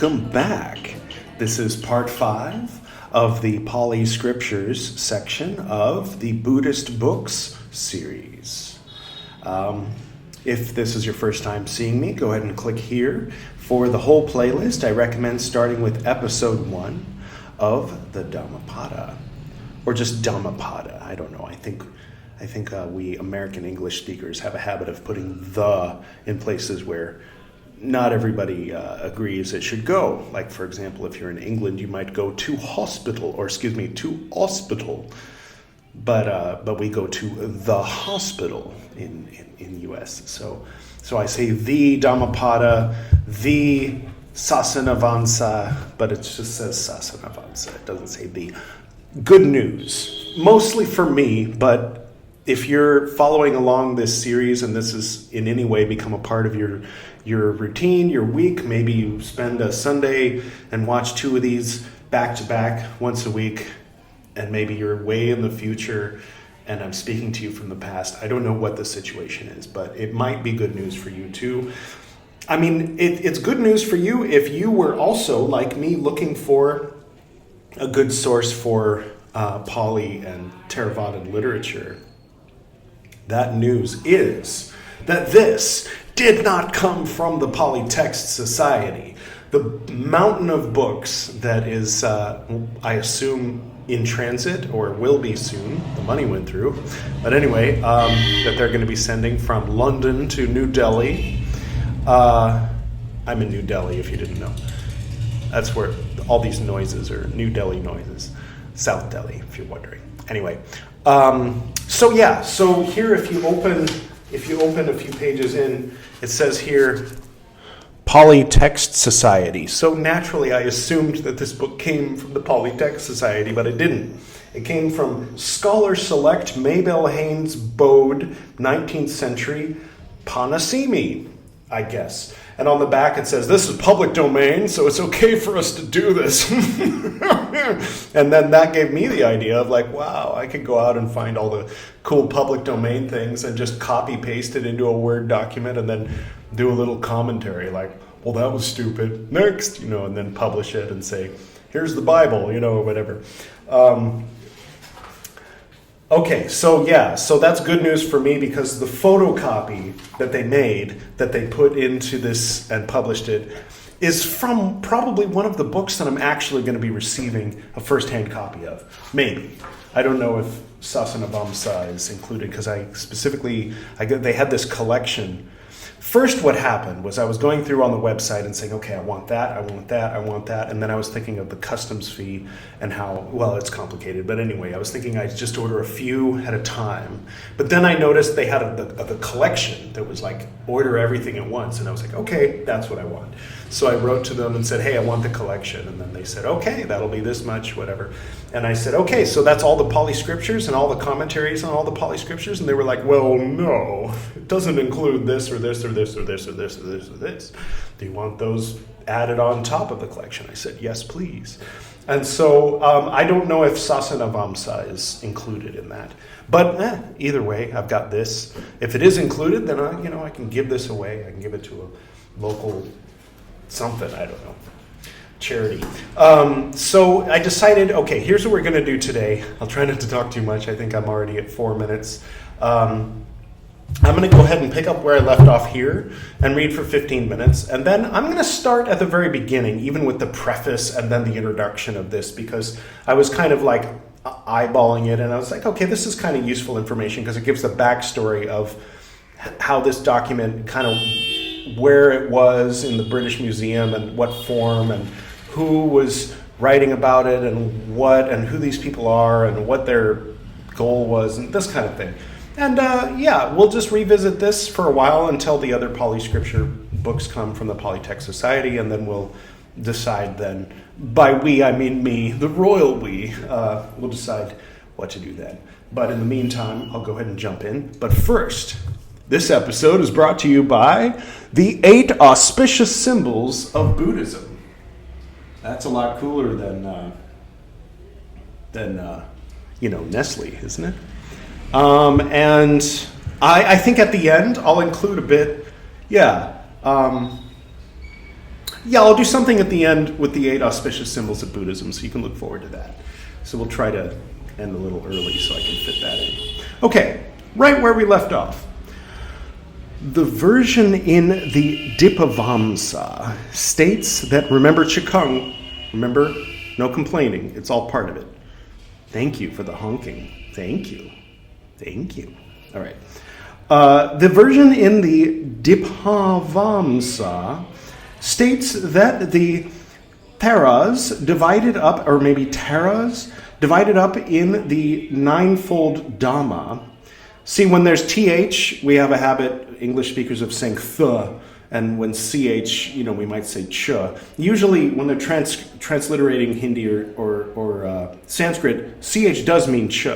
Welcome back. This is part 5 of the Pāli Scriptures section of the Buddhist books series. If this is your first time seeing me, go ahead and click here. For the whole playlist, I recommend starting with episode 1 of the Dhammapada, or just Dhammapada. I don't know. I think we American English speakers have a habit of putting the in places where not everybody agrees it should go. Like, for example, if you're in England, you might go to hospital. But we go to the hospital in US. So I say the Dhammapada, the Sasanavansa, but it just says Sasanavansa. It doesn't say the. Good news, mostly for me, but if you're following along this series and this has in any way become a part of your routine, your week, maybe you spend a Sunday and watch 2 of these back to back once a week, and maybe you're way in the future and I'm speaking to you from the past. I don't know what the situation is, but it might be good news for you too. I mean, it's good news for you if you were also, like me, looking for a good source for Pāli and Theravāda literature. That news is that this did not come from the Pāli Text Society. The mountain of books that is, I assume, in transit, or will be soon, the money went through, but anyway, that they're going to be sending from London to New Delhi. I'm in New Delhi, if you didn't know. That's where all these noises are New Delhi noises. South Delhi, if you're wondering. Anyway, so here if you open a few pages in, it says here, Pāli Text Society. So naturally, I assumed that this book came from the Pāli Text Society, but it didn't. It came from Scholar Select Mabel Haynes Bode, 19th century, Panasimi, I guess. And on the back it says, this is public domain, so it's okay for us to do this. And then that gave me the idea of like, wow, I could go out and find all the cool public domain things and just copy paste it into a Word document and then do a little commentary like, well, that was stupid. Next, and then publish it and say, here's the Bible, or whatever. Okay, so that's good news for me because the photocopy that they made, that they put into this and published it, is from probably one of the books that I'm actually going to be receiving a first-hand copy of. Maybe. I don't know if Sasanavamsa is included because they had this collection. First, what happened was I was going through on the website and saying, okay, I want that, and then I was thinking of the customs fee and how, well, it's complicated, but anyway, I was thinking I'd just order a few at a time. But then I noticed they had the collection that was like, order everything at once, and I was like, okay, that's what I want. So I wrote to them and said, hey, I want the collection, and then they said, okay, that'll be this much, whatever. And I said, okay, so that's all the Pāli Scriptures and all the commentaries on all the Pāli Scriptures? And they were like, well, no, it doesn't include this or this or this or this or this or this or this. Do you want those added on top of the collection? I said, yes, please. And so I don't know if Sasanavamsa is included in that. But either way, I've got this. If it is included, then I can give this away. I can give it to a local something, I don't know, charity. So I decided, okay, here's what we're going to do today. I'll try not to talk too much. I think I'm already at 4 minutes. I'm going to go ahead and pick up where I left off here and read for 15 minutes. And then I'm going to start at the very beginning, even with the preface and then the introduction of this, because I was kind of like eyeballing it. And I was like, okay, this is kind of useful information because it gives the backstory of how this document kind of where it was in the British Museum and what form and who was writing about it and what and who these people are and what their goal was and this kind of thing. And we'll just revisit this for a while until the other Pāli Scripture books come from the Pāli Text Society, and then we'll decide then, by we I mean me, the royal we, we'll decide what to do then. But in the meantime, I'll go ahead and jump in. But first, this episode is brought to you by the 8 auspicious symbols of Buddhism. That's a lot cooler than Nestle, isn't it? And I think at the end I'll include a bit. Yeah, I'll do something at the end with the 8 auspicious symbols of Buddhism, so you can look forward to that. So we'll try to end a little early so I can fit that in. Okay, right where we left off. The version in the Dipavamsa states that, remember Chikung, remember, no complaining, it's all part of it. Thank you for the honking. Thank you. Thank you. All right. The version in the Dipavamsa states that the Theras divided up, or maybe Taras, divided up in the ninefold Dhamma. See, when there's TH, we have a habit, English speakers, of saying th, and when CH, we might say ch. Usually, when they're transliterating Hindi or Sanskrit, CH does mean ch,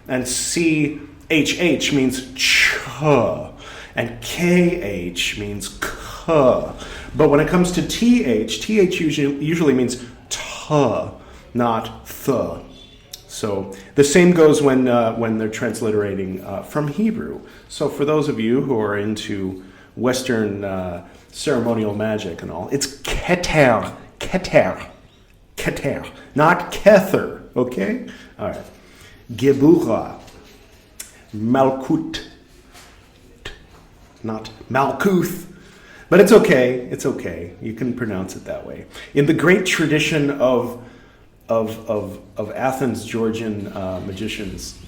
and CHH means ch, and KH means k. But when it comes to TH usually means t, not th. So the same goes when they're transliterating from Hebrew. So for those of you who are into Western ceremonial magic and all, it's keter, not kether, okay? All right. Gebura, Malkut, not Malkuth. But it's okay. You can pronounce it that way. In the great tradition of Athens, Georgian magicians,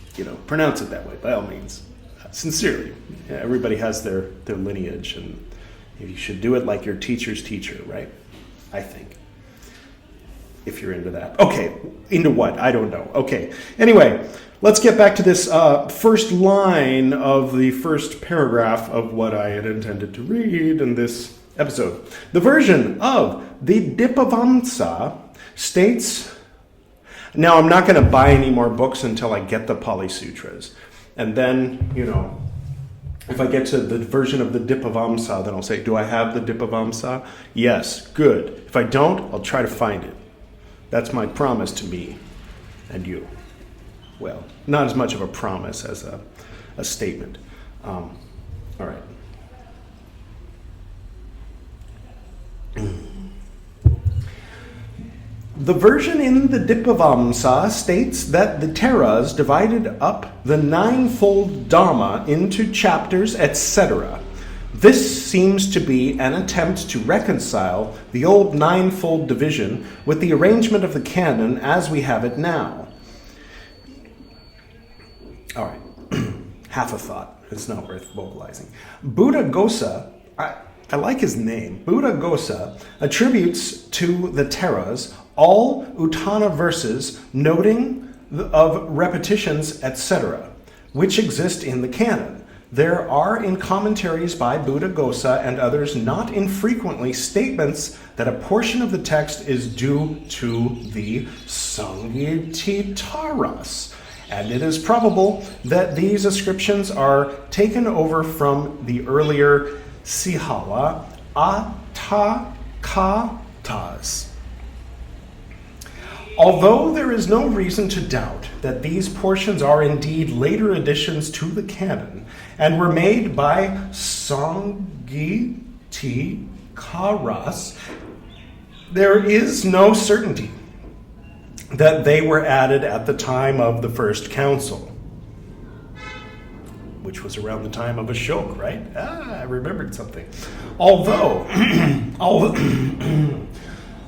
pronounce it that way by all means, sincerely. Everybody has their lineage, and you should do it like your teacher's teacher, right? I think, if you're into that. Okay, into what? I don't know. Okay. Anyway, let's get back to this first line of the first paragraph of what I had intended to read in this episode. The version of the Dipavamsa states. Now, I'm not going to buy any more books until I get the Pāli Sutras. And then, if I get to the version of the Dipavamsa, then I'll say, do I have the Dipavamsa? Yes, good. If I don't, I'll try to find it. That's my promise to me and you. Well, not as much of a promise as a statement. All right. The version in the Dipavamsa states that the Theras divided up the ninefold Dhamma into chapters, etc. This seems to be an attempt to reconcile the old ninefold division with the arrangement of the Canon as we have it now. All right, half a thought. It's not worth vocalizing. Buddha-Ghosa, I like his name. Buddha-Ghosa attributes to the Theras all Uttana verses noting of repetitions, etc., which exist in the Canon. There are in commentaries by Buddha-Ghosa and others not infrequently statements that a portion of the text is due to the Samgititaras, and it is probable that these ascriptions are taken over from the earlier Sihawa Atakatas. Although there is no reason to doubt that these portions are indeed later additions to the Canon and were made by Samgititaras, there is no certainty that they were added at the time of the First Council, which was around the time of Ashoka, right? I remembered something.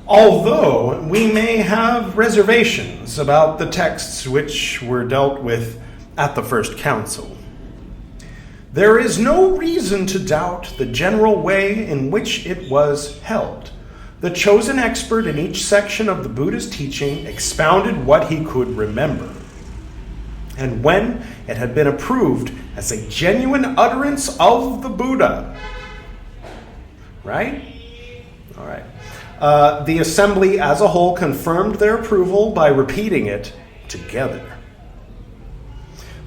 Although we may have reservations about the texts which were dealt with at the First Council, there is no reason to doubt the general way in which it was held. The chosen expert in each section of the Buddha's teaching expounded what he could remember. And when it had been approved as a genuine utterance of the Buddha, right? All right. The assembly as a whole confirmed their approval by repeating it together.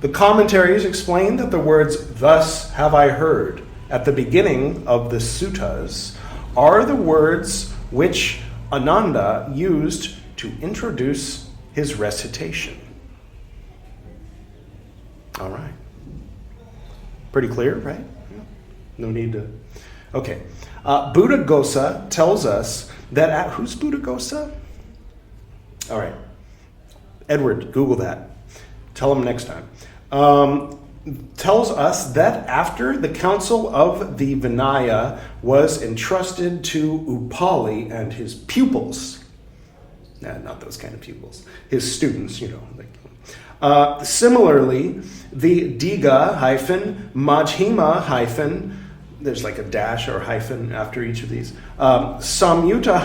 The commentaries explain that the words, "Thus have I heard," at the beginning of the suttas are the words which Ananda used to introduce his recitation. All right. Pretty clear, right? No need to Okay. Buddhaghosa tells us that... who's Buddhaghosa? All right. Edward, Google that. Tell him next time. Tells us that after the council of the Vinaya was entrusted to Upali and his pupils, not those kind of pupils, his students, similarly, the Diga Majjhima there's like a dash or hyphen after each of these, Samyutta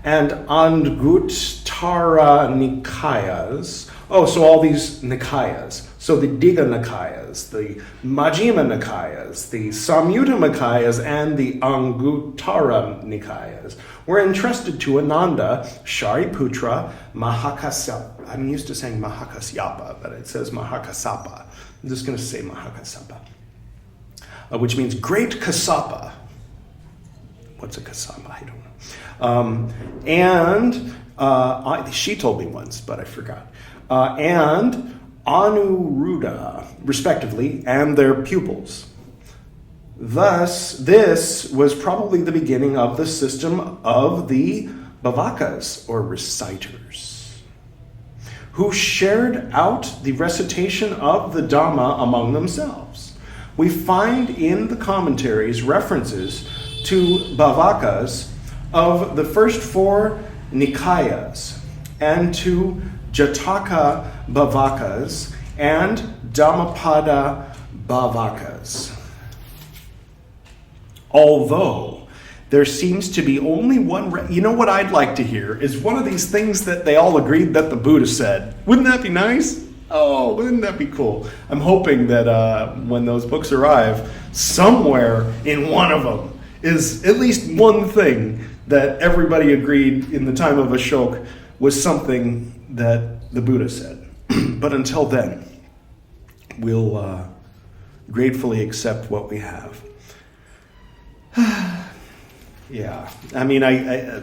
and Anguttara Nikayas. Oh, so all these Nikayas. So the Diga Nikayas, the Majjhima Nikayas, the Samyutta Nikayas, and the Anguttara Nikayas were entrusted to Ananda, Shariputra, Mahakassapa. I'm used to saying Mahakasyapa, but it says Mahakassapa. I'm just going to say Mahakassapa, which means Great Kassapa. What's a Kassapa? I don't know. She told me once, but I forgot. And Anuruddha, respectively, and their pupils. Thus, this was probably the beginning of the system of the Bhavakas, or reciters, who shared out the recitation of the Dhamma among themselves. We find in the commentaries references to Bhavakas of the first 4 Nikayas and to Jataka Bhavakas and Dhammapada Bhavakas. Although there seems to be only one... what I'd like to hear is one of these things that they all agreed that the Buddha said. Wouldn't that be nice? Oh, wouldn't that be cool? I'm hoping that when those books arrive, somewhere in one of them is at least one thing that everybody agreed in the time of Ashoka was something that the Buddha said. But until then, we'll gratefully accept what we have. Yeah, I mean, I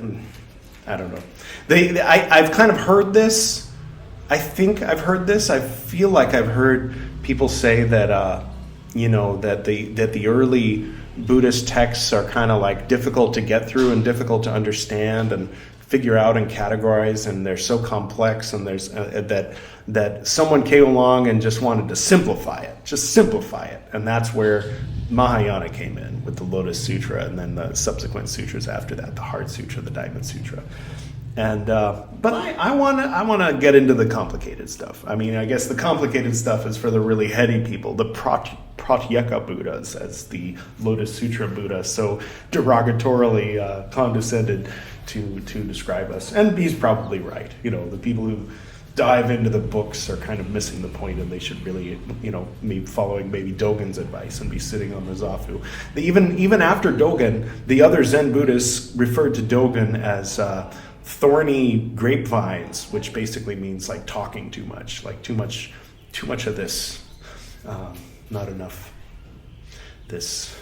don't know. I've kind of heard this. I think I've heard this. I feel like I've heard people say that that the early Buddhist texts are kind of like difficult to get through and difficult to understand and figure out and categorize, and they're so complex, and there's that someone came along and just wanted to simplify it, and that's where Mahayana came in with the Lotus Sutra, and then the subsequent sutras after that, the Heart Sutra, the Diamond Sutra, and but I want to get into the complicated stuff. I mean, I guess the complicated stuff is for the really heady people, the Pratyeka Buddhas, as the Lotus Sutra Buddha so derogatorily condescended to describe us. And he's probably right. The people who dive into the books are kind of missing the point, and they should really, be following maybe Dogen's advice and be sitting on the Zafu. Even after Dogen, the other Zen Buddhists referred to Dogen as thorny grapevines, which basically means like talking too much, like too much of this, not enough this.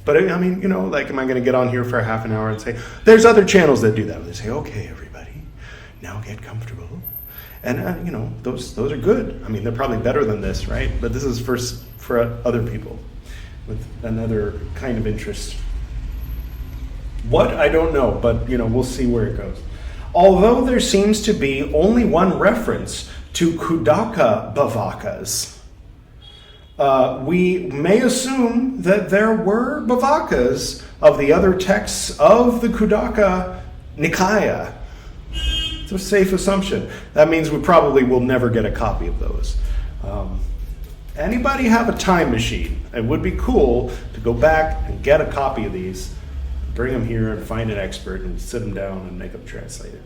But I mean, like, am I going to get on here for a half an hour and say, there's other channels that do that? They say, okay, everybody, now get comfortable. And, those are good. I mean, they're probably better than this, right? But this is for other people with another kind of interest. What? I don't know, but, we'll see where it goes. Although there seems to be only one reference to Kudaka Bhavakas, we may assume that there were Bhavakas of the other texts of the Kudaka Nikaya. It's a safe assumption. That means we probably will never get a copy of those. Anybody have a time machine? It would be cool to go back and get a copy of these, bring them here and find an expert and sit them down and make them translated.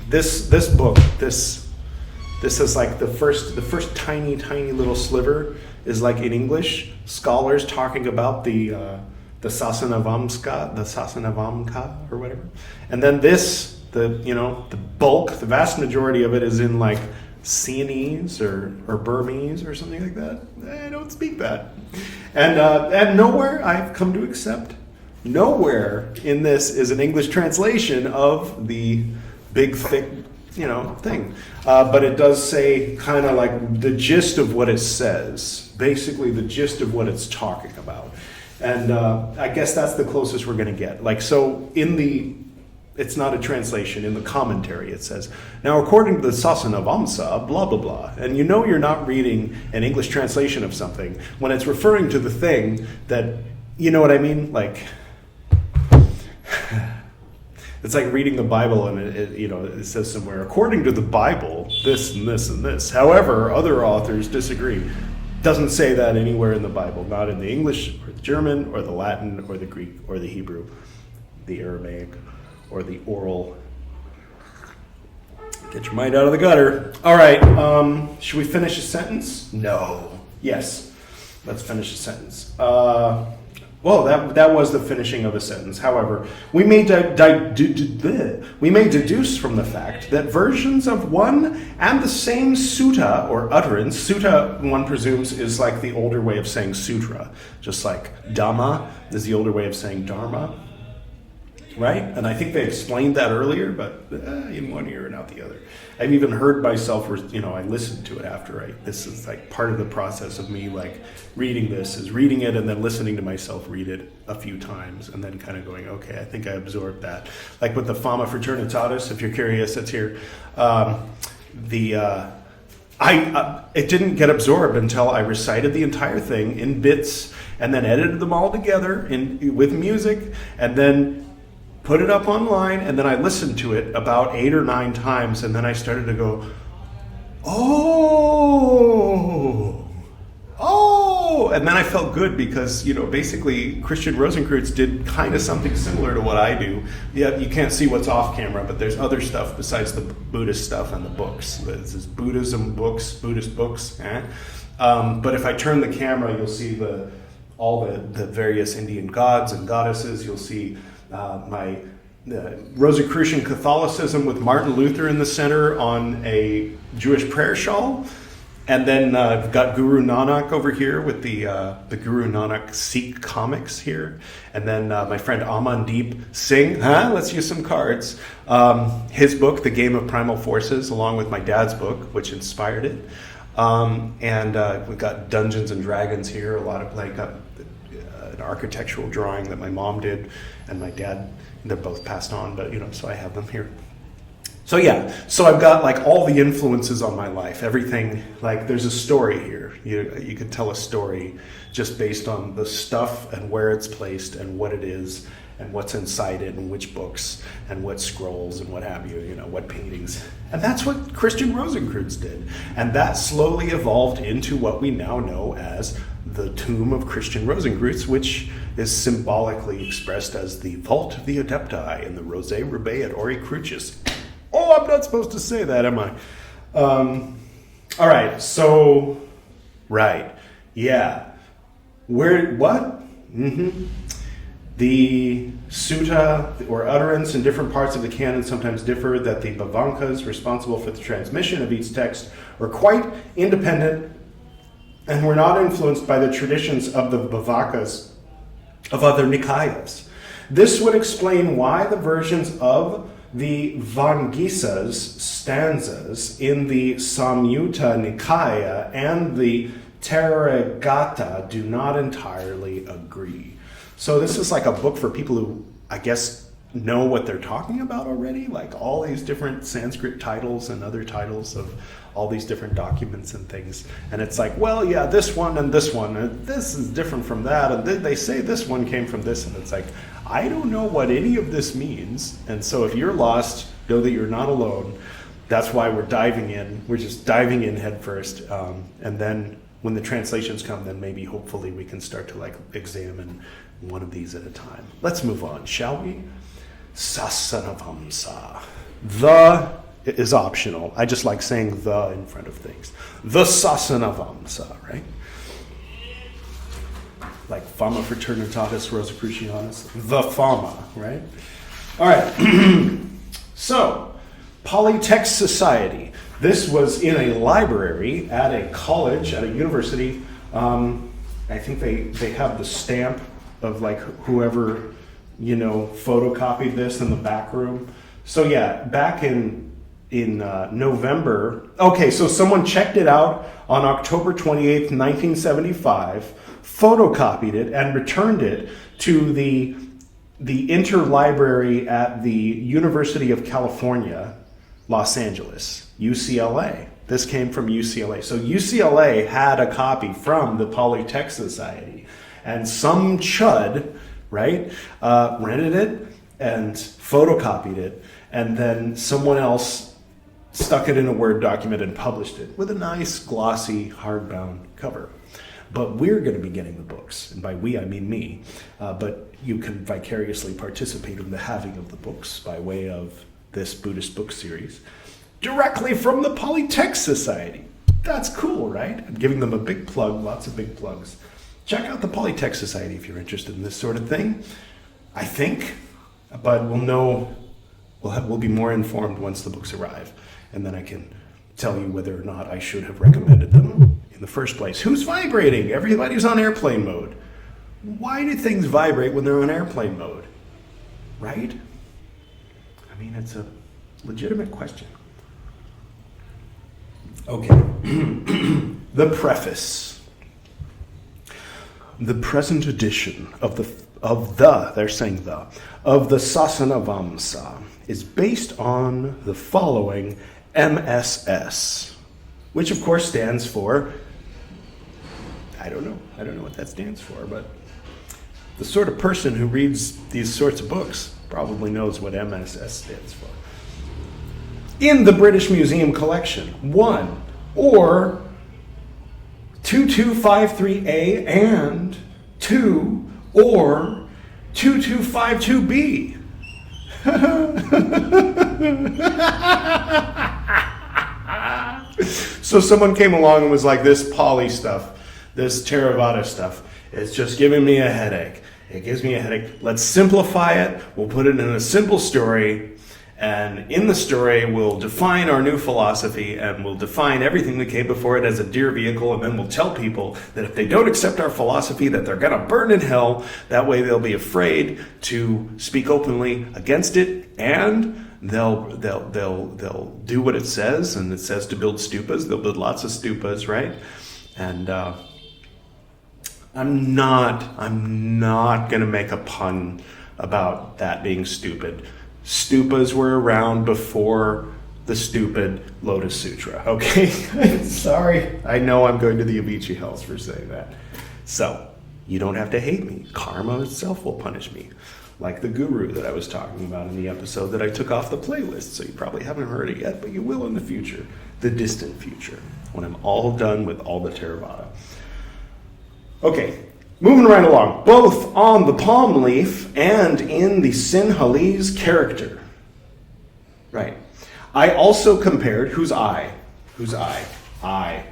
This book, this is like the first tiny little sliver is like in English, scholars talking about the Sasanavamka or whatever. And then the bulk, the vast majority of it is in like Siamese or Burmese or something like that. I don't speak that. And nowhere, I've come to accept, nowhere in this is an English translation of the big, thick, thing. But it does say kind of like the gist of what it says, basically the gist of what it's talking about. And I guess that's the closest we're going to get. Like, so it's not a translation. In the commentary, it says, now according to the Sasanavamsa, blah, blah, blah. And you know you're not reading an English translation of something when it's referring to the thing that, you know what I mean? Like, it's like reading the Bible and it says somewhere, according to the Bible, this and this and this. However, other authors disagree. Doesn't say that anywhere in the Bible, not in the English or the German or the Latin or the Greek or the Hebrew, the Aramaic or the oral. Get your mind out of the gutter. All right, should we finish a sentence? No. Yes, let's finish a sentence. Well, that was the finishing of a sentence. However, we may deduce from the fact that versions of one and the same sutta or utterance, sutta, one presumes, is like the older way of saying sutra, just like Dhamma is the older way of saying Dharma, right? And I think they explained that earlier, but in one ear and out the other. I've even heard myself, I listened to it after this is like part of the process of me like reading this, is reading it and then listening to myself read it a few times and then kind of going, okay, I think I absorbed that. Like with the Fama Fraternitatis, if you're curious, it's here. It didn't get absorbed until I recited the entire thing in bits and then edited them all together with music and then put it up online, and then I listened to it about 8 or 9 times, and then I started to go, oh, and then I felt good because, basically Christian Rosenkreutz did kind of something similar to what I do. Yeah, you can't see what's off camera, but there's other stuff besides the Buddhist stuff and the books. This is Buddhism books, Buddhist books. But if I turn the camera, you'll see all the various Indian gods and goddesses. You'll see my Rosicrucian Catholicism with Martin Luther in the center on a Jewish prayer shawl. And then I've got Guru Nanak over here with the Guru Nanak Sikh comics here. And then my friend Amandeep Singh, let's use some cards. His book, The Game of Primal Forces, along with my dad's book, which inspired it. And we've got Dungeons and Dragons here, a lot of an architectural drawing that my mom did and my dad. They're both passed on, but so I have them here. So so I've got like all the influences on my life, everything. Like there's a story here. You could tell a story just based on the stuff and where it's placed and what it is and what's inside it and which books and what scrolls and what have you, what paintings. And that's what Christian Rosenkreutz did. And that slowly evolved into what we now know as the tomb of Christian Rosenkreutz, which is symbolically expressed as the vault of the Adepti in the Rose Rebbe at Ori Crucis. Oh, I'm not supposed to say that, am I? All right, so, right, yeah. What? The sutta, or utterance in different parts of the canon sometimes differ, that the Bhavankas responsible for the transmission of each text are quite independent and were not influenced by the traditions of the Bhavakas of other Nikayas. This would explain why the versions of the Vangisas stanzas in the Samyutta Nikaya and the Theravāda do not entirely agree. So this is like a book for people who, I guess, know what they're talking about already, like all these different Sanskrit titles and other titles of all these different documents and things. And it's like, well, yeah, this one and this one, and this is different from that, and they say this one came from this, and it's like, I don't know what any of this means. And so if you're lost, know that you're not alone. That's why we're diving in. We're just diving in head first. And then when the translations come, then maybe hopefully we can start to like examine one of these at a time. Let's move on, shall we? Sasanavamsa. The is optional. I just like saying the in front of things. The Sasanavamsa, right? Like Fama Fraternitatis Rosicrucianis. The Fama, right? All right. So, Polytext Society. This was in a library at a college, at a university. I think they have the stamp of like whoever, photocopied this in the back room. So yeah, back in in November. Okay, so someone checked it out on October 28th, 1975, photocopied it, and returned it to the interlibrary at the University of California, Los Angeles, UCLA. This came from UCLA. So UCLA had a copy from the Pāli Text Society, and some chud, right, rented it and photocopied it, and then someone else stuck it in a Word document and published it with a nice, glossy, hardbound cover. But we're going to be getting the books, and by we I mean me, but you can vicariously participate in the having of the books by way of this Buddhist book series, directly from the Pāli Text Society. That's cool, right? I'm giving them a big plug, lots of big plugs. Check out the Pāli Text Society if you're interested in this sort of thing, I think, but we'll know, we'll be more informed once the books arrive, and then I can tell you whether or not I should have recommended them in the first place. Who's vibrating? Everybody's on airplane mode. Why do things vibrate when they're on airplane mode? Right? I mean, it's a legitimate question. Okay. The preface. The present edition of the Sasanavamsa is based on the following MSS, which of course stands for, I don't know what that stands for, but the sort of person who reads these sorts of books probably knows what MSS stands for. In the British Museum collection, 1 or 2253A and 2 or 2252B. So someone came along and was like, this Pāli stuff, this Theravāda stuff, it's just giving me a headache. It gives me a headache. Let's simplify it. We'll put it in a simple story. And in the story, we'll define our new philosophy, and we'll define everything that came before it as a dear vehicle, and then we'll tell people that if they don't accept our philosophy, that they're going to burn in hell. That way they'll be afraid to speak openly against it, and they'll do what it says, and it says to build stupas. They'll build lots of stupas, right? And I'm not going to make a pun about that being stupid. Stupas were around before the stupid Lotus Sutra, okay? Sorry. I know I'm going to the Avicii hells for saying that. So, you don't have to hate me. Karma itself will punish me. Like the guru that I was talking about in the episode that I took off the playlist, so you probably haven't heard it yet, but you will in the future. The distant future, when I'm all done with all the Theravāda. Okay. Moving right along, both on the palm leaf and in the Sinhalese character. Right. I also compared, who's I? I.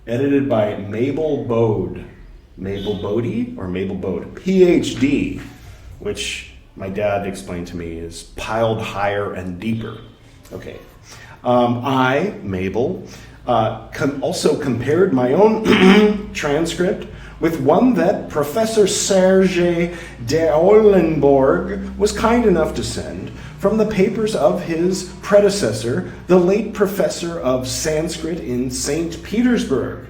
Edited by Mabel Bode. Mabel Bode or Mabel Bode? PhD, which my dad explained to me is piled higher and deeper. Okay. I, Mabel, also compared my own transcript with one that Professor Serge de Eulenborg was kind enough to send from the papers of his predecessor, the late professor of Sanskrit in St. Petersburg.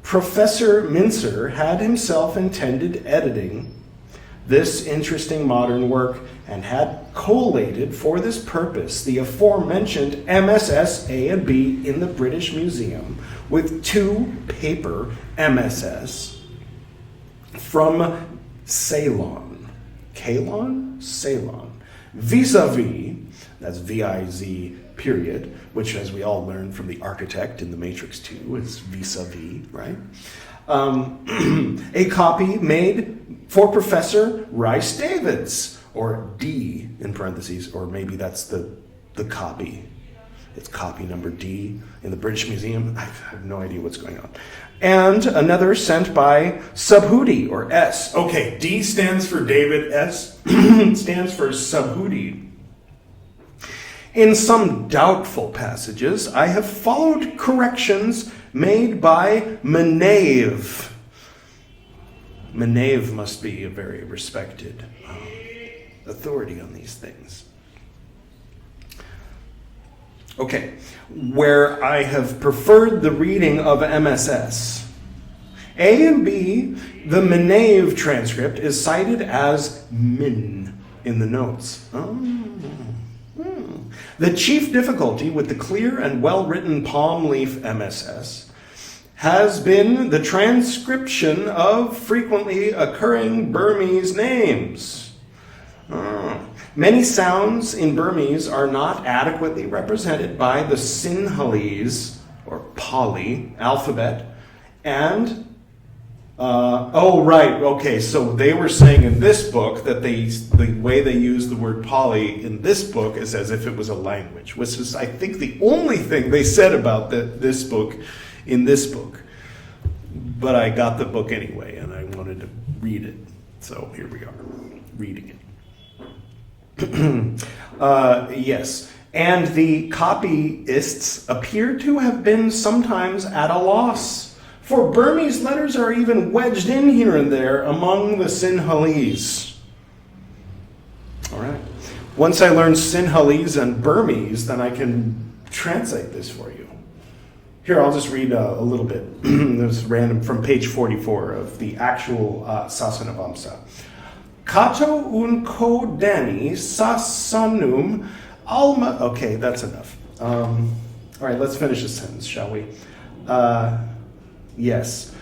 Professor Mincer had himself intended editing this interesting modern work and had collated for this purpose the aforementioned MSS A and B in the British Museum with 2 paper MSS from Ceylon. Ceylon. Vis-a-vis, that's V-I-Z period, which as we all learned from the architect in The Matrix 2 is vis-a-vis, right? A copy made for Professor Rice Davids, or D in parentheses, or maybe that's the copy. It's copy number D in the British Museum. I have no idea what's going on. And another sent by Subhuti, or S. Okay, D stands for David, S stands for Subhuti. In some doubtful passages, I have followed corrections made by Menave. Menave must be a very respected authority on these things. Okay, where I have preferred the reading of MSS. A and B, the Minave transcript is cited as Min in the notes. The chief difficulty with the clear and well-written palm leaf MSS has been the transcription of frequently occurring Burmese names. Many sounds in Burmese are not adequately represented by the Sinhalese, or Pāli, alphabet, and so they were saying in this book that the way they use the word Pāli in this book is as if it was a language, which is, I think, the only thing they said about this book in this book. But I got the book anyway, and I wanted to read it. So here we are, reading it. Yes, and the copyists appear to have been sometimes at a loss, for Burmese letters are even wedged in here and there among the Sinhalese. All right. Once I learn Sinhalese and Burmese, then I can translate this for you. Here, I'll just read a little bit. This is random from page 44 of the actual Sasanavamsa. Kato unko dani sasanum alma... Okay, that's enough. All right, let's finish this sentence, shall we? Yes.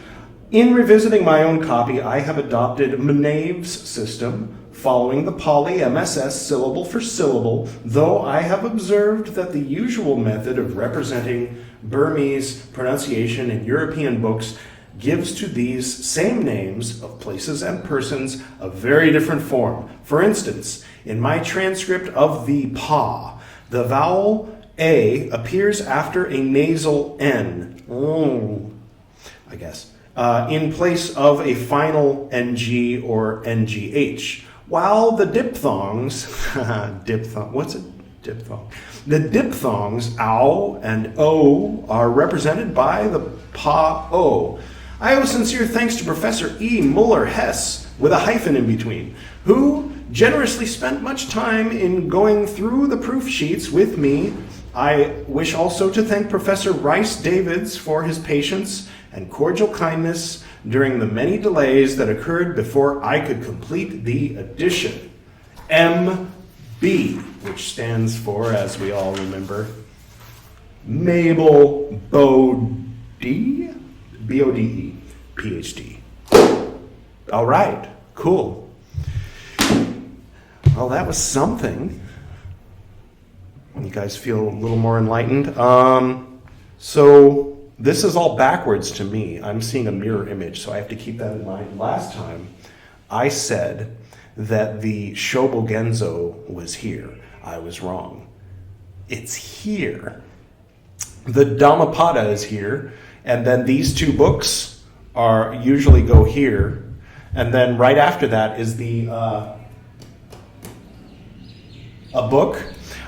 In revisiting my own copy, I have adopted Minave's system, following the Pāli MSS syllable for syllable, though I have observed that the usual method of representing Burmese pronunciation in European books gives to these same names of places and persons a very different form. For instance, in my transcript of the Pa, the vowel A appears after a nasal N, I guess, in place of a final NG or NGH, while the diphthongs, what's a diphthong? The diphthongs ow and o are represented by the Pa-o. I owe sincere thanks to Professor E. Muller-Hess, with a hyphen in between, who generously spent much time in going through the proof sheets with me. I wish also to thank Professor Rice-Davids for his patience and cordial kindness during the many delays that occurred before I could complete the edition. MB, which stands for, as we all remember, Mabel Bode, B-O-D-E, Ph.D. All right, cool. Well, that was something. You guys feel a little more enlightened? So this is all backwards to me. I'm seeing a mirror image, so I have to keep that in mind. Last time, I said that the Shobogenzo was here. I was wrong. It's here. The Dhammapada is here, and then these two books usually go here, and then right after that is a book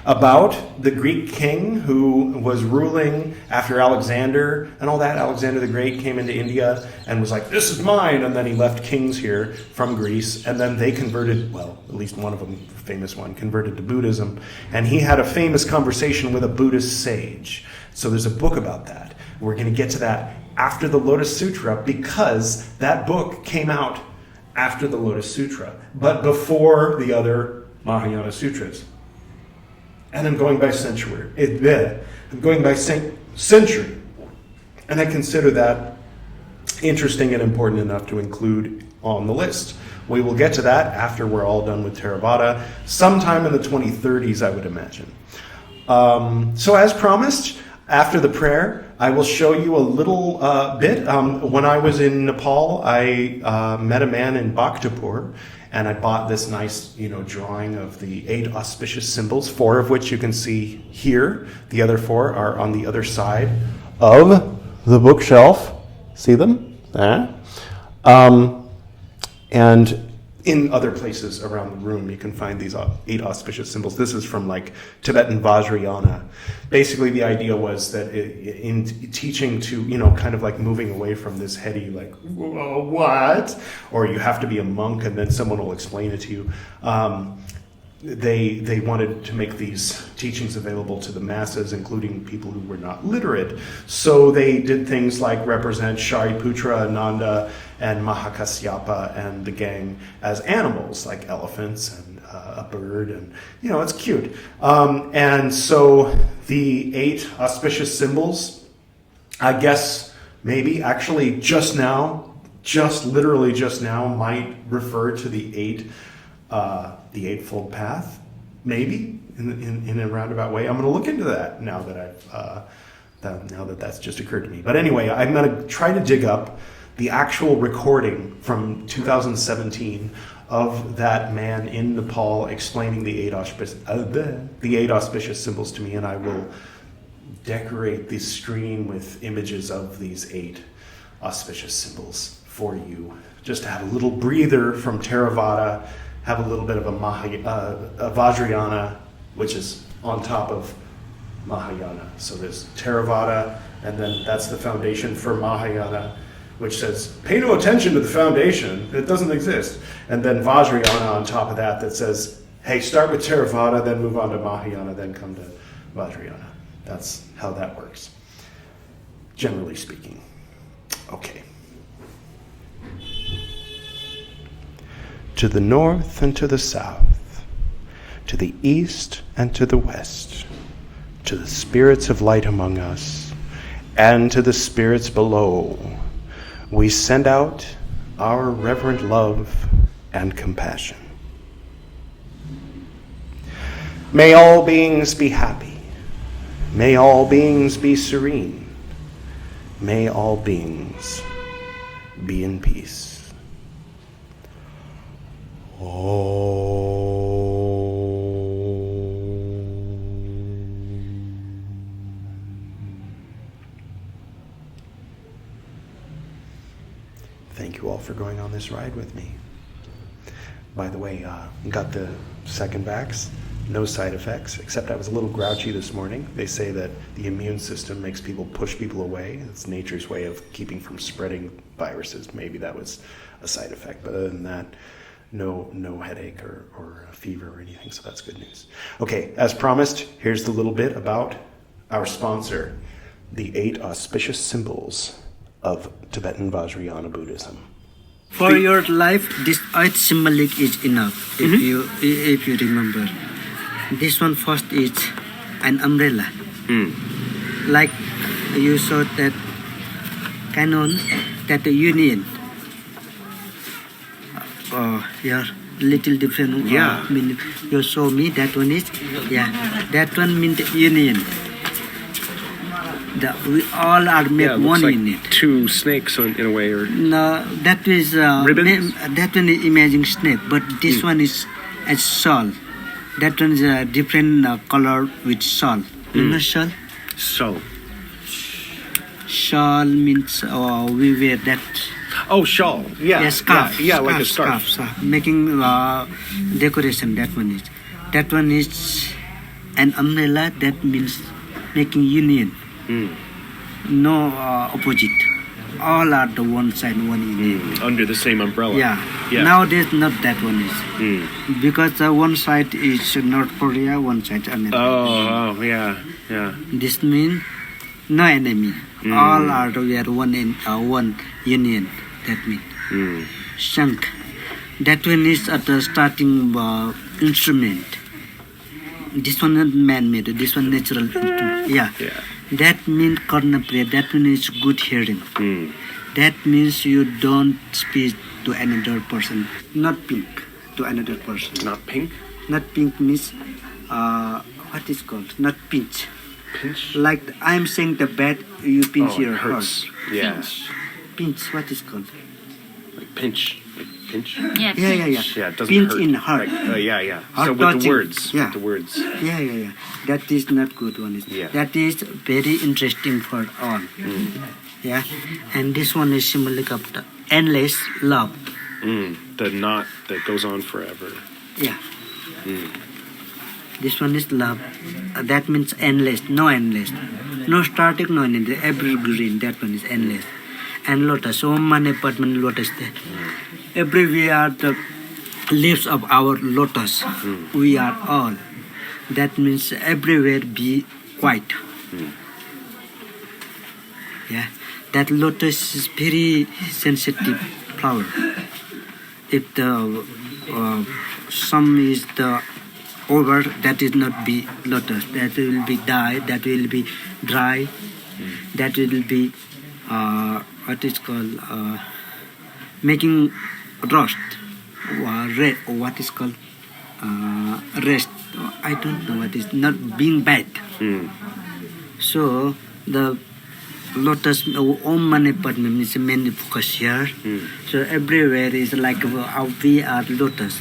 about the Greek king who was ruling after Alexander and all that. Alexander the Great came into India and was like, this is mine, and then he left kings here from Greece, and then they converted, well, at least one of them, the famous one, converted to Buddhism, and he had a famous conversation with a Buddhist sage. So there's a book about that. We're going to get to that after the Lotus Sutra, because that book came out after the Lotus Sutra, but before the other Mahayana sutras. And I'm going by century. I'm going by century. And I consider that interesting and important enough to include on the list. We will get to that after we're all done with Theravada, sometime in the 2030s, I would imagine. So as promised, after the prayer, I will show you a little bit. When I was in Nepal, I met a man in Bhaktapur, and I bought this nice, drawing of the 8 auspicious symbols, 4 of which you can see here. The other 4 are on the other side of the bookshelf. See them? There. And in other places around the room, you can find these 8 auspicious symbols. This is from Tibetan Vajrayana. Basically, the idea was that in teaching to, kind of moving away from this heady, what? Or you have to be a monk and then someone will explain it to you. they wanted to make these teachings available to the masses, including people who were not literate. So they did things like represent Shariputra, Ananda, and Mahakasyapa and the gang as animals, like elephants and a bird, and it's cute. And so the 8 auspicious symbols, I guess maybe actually literally just now, might refer to the Eightfold Path, maybe in a roundabout way. I'm going to look into that now that that's just occurred to me. But anyway, I'm going to try to dig up the actual recording from 2017 of that man in Nepal explaining the 8 auspicious symbols to me, and I will decorate the screen with images of these 8 auspicious symbols for you, just to have a little breather from Theravāda, have a little bit of a Vajrayana, which is on top of Mahayana. So there's Theravāda, and then that's the foundation for Mahayana, which says, pay no attention to the foundation, it doesn't exist. And then Vajrayana on top of that says, hey, start with Theravāda, then move on to Mahayana, then come to Vajrayana. That's how that works, generally speaking. Okay. To the north and to the south, to the east and to the west, to the spirits of light among us, and to the spirits below, we send out our reverent love and compassion. May all beings be happy. May all beings be serene. May all beings be in peace. Thank you all for going on this ride with me. By the way, got the second vax, no side effects, except I was a little grouchy this morning. They say that the immune system makes people push people away. It's nature's way of keeping from spreading viruses. Maybe that was a side effect, but other than that, no headache or fever or anything, so that's good news. Okay, as promised, here's the little bit about our sponsor, the 8 auspicious symbols of Tibetan Vajrayana Buddhism. For your life, this 8 symbolic is enough, if you remember. This one first is an umbrella. Like you saw that Canon, that union. Here, little different meaning. You show me that one is, that one means union. We all are made one like in it. 2 snakes in a way, or no, that is ribbons? That one is imaging snake, but this one is a shawl. That one is a different color with shawl. You know shawl? So. Shawl means we wear that. Oh, shawl. Yeah. Scarf. Yeah, like a scarf. Making decoration. That one is. That one is an umbrella. That means making union. No opposite. All are the one side, one union. Under the same umbrella. Yeah. Nowadays, not that one is. Because one side is North Korea, one side America. Oh, yeah. This means no enemy. All are we are one in one union. That means. Shank. That one is at the starting instrument. This one is man-made. This one natural instrument. Yeah. That means karnapriya. That means good hearing. That means you don't speak to another person. Not pink to another person. Not pink? Not pink means what is called? Not pinch. Pinch? Like I'm saying the bad, you pinch your hurts. heart. Yeah. Pinch. What is called? Like pinch. Like pinch? Yeah. Yeah, it doesn't pinch hurt. in heart. Yeah. Heart So with touching. the words. Yeah. With the words. Yeah. That is not good one. Yeah. That is very interesting for all. Yeah. And this one is symbolic of the endless love. The knot that goes on forever. Yeah. This one is love. That means endless. No endless. No starting, no endless. Evergreen. That one is endless. And lotus. So many padman lotus there. Everywhere the leaves of our lotus. We are all. That means everywhere be quiet. Yeah, that lotus is very sensitive flower. If the some is the over, that is not be lotus. That will be die. That will be dry. That will be what is called making rust. What is called rest. I don't know what is not being bad. So the lotus Om Mani Padme means mainly focus here. So everywhere is like we are lotus.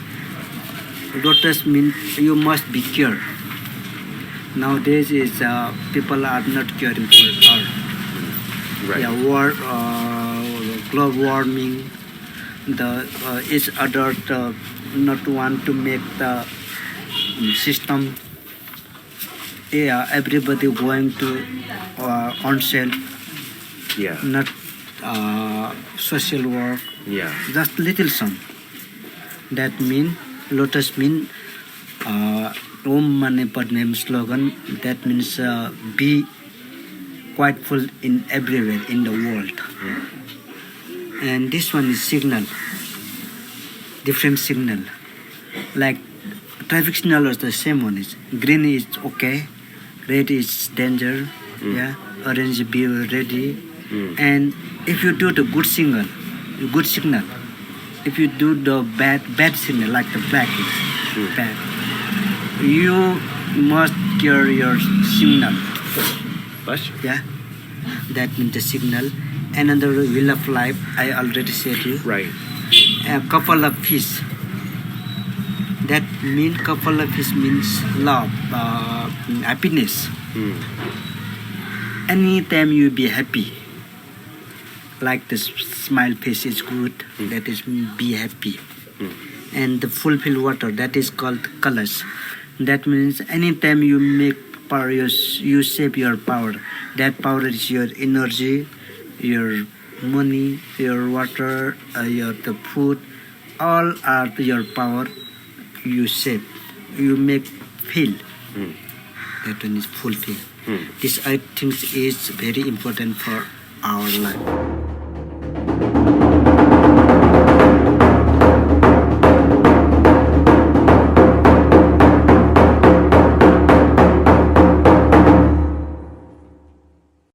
Lotus means you must be cured. Nowadays is people are not caring for earth. Right. Yeah, global warming. The each other not want to make the system. Yeah, everybody going to on sale. Yeah. Not social work. Yeah. Just little sum. That mean lotus mean Om Mani Padme slogan. That means be quite full in everywhere in the world. And this one is signal. Different signal. Like traffic signal is the same one. Is green is okay, red is danger. Yeah, orange be ready. And if you do the good signal, if you do the bad signal, like the black is bad, you must cure your signal. Bless you. Yeah, that means the signal. Another will of life, I already said you. Right. A couple of fish. That means couple of fish means love, happiness. Anytime you be happy, like the smile face is good, that is be happy. And the fulfill water, that is called colors. That means anytime you make power, you save your power. That power is your energy, your money, your water, your the food, all are your power. You save, you make feel. That one is fulfill. This I think is very important for our life.